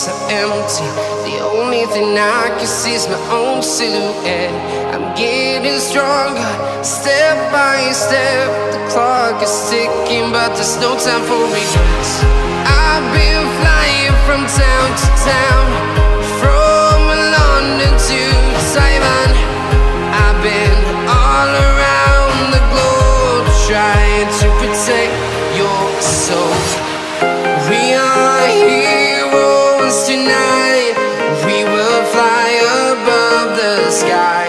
streets are empty. The only thing I can see is my own silhouette. I'm getting stronger, step by step. The clock is ticking, but there's no time for regrets. I've been flying from town to town, from London to Taiwan. I've been all around the globe, trying to protect your soul. We are heroes tonight. We will fly above the sky.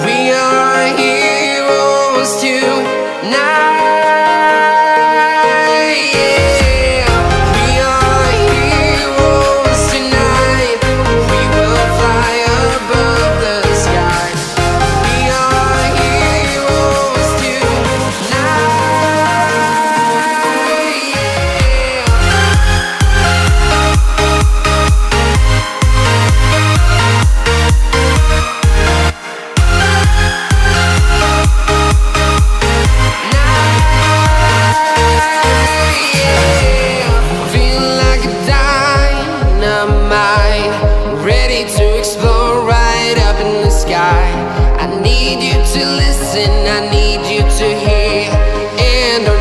We are heroes tonight.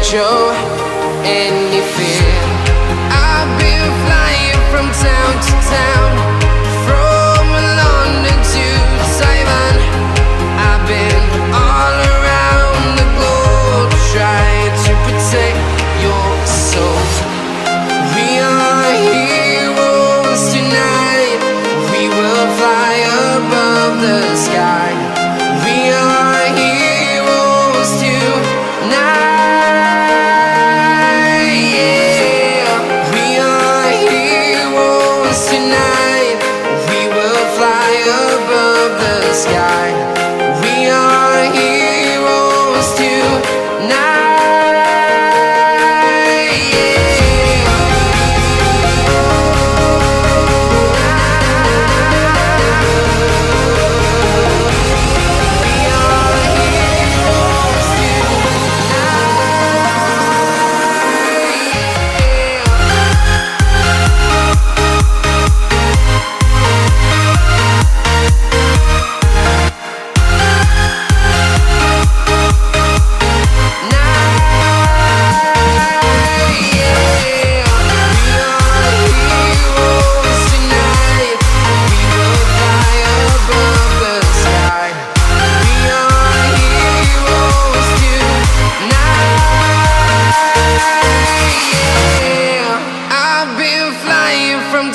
Show any fear. I've been flying from town to town, from London to Taiwan. I've been all around the globe, trying to protect your soul. We are heroes tonight. We will fly above the sky. We are heroes tonight. Sky. We are heroes tonight.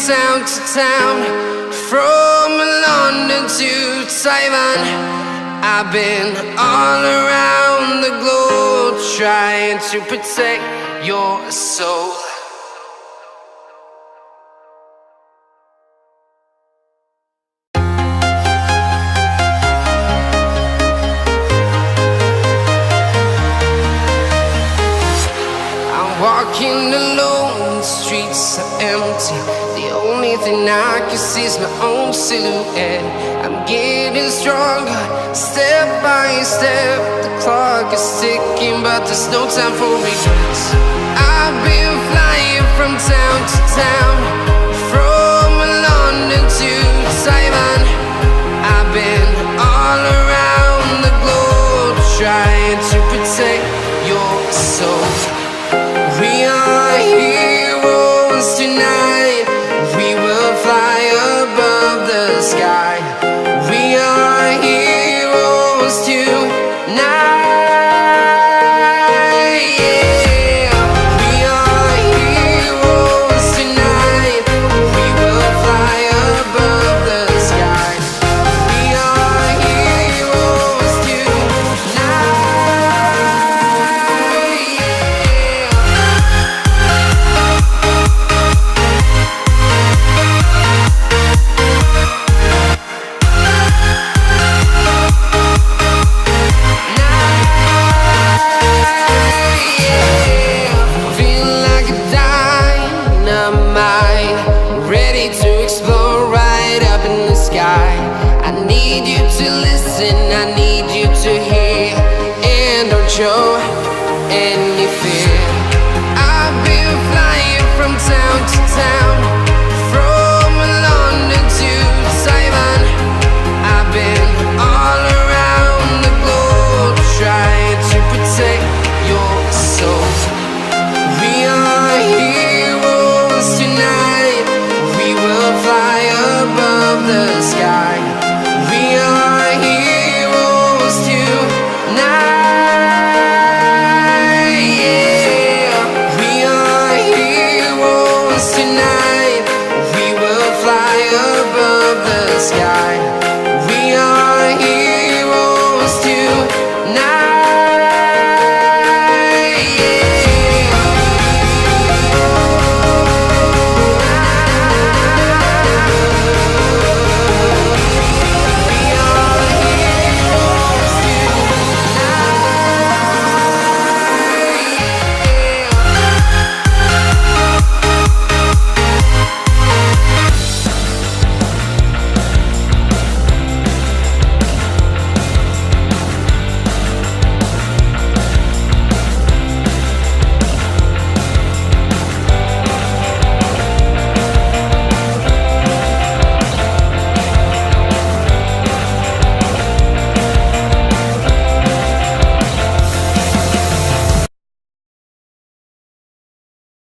Town to town, from London to Taiwan. I've been all around the globe, trying to protect your soul. I'm walking alone, the streets are empty. The only thing I can see is my own silhouette. I'm getting stronger, step by step. The clock is ticking, but there's no time for regrets. I've been flying from town to town, from London to Taiwan. I've been all around the globe, trying to protect your soul. We are heroes tonight. We will fly above the sky. We are heroes tonight. We are heroes tonight. We will fly above the sky. We are heroes tonight. I need you to listen, I need you to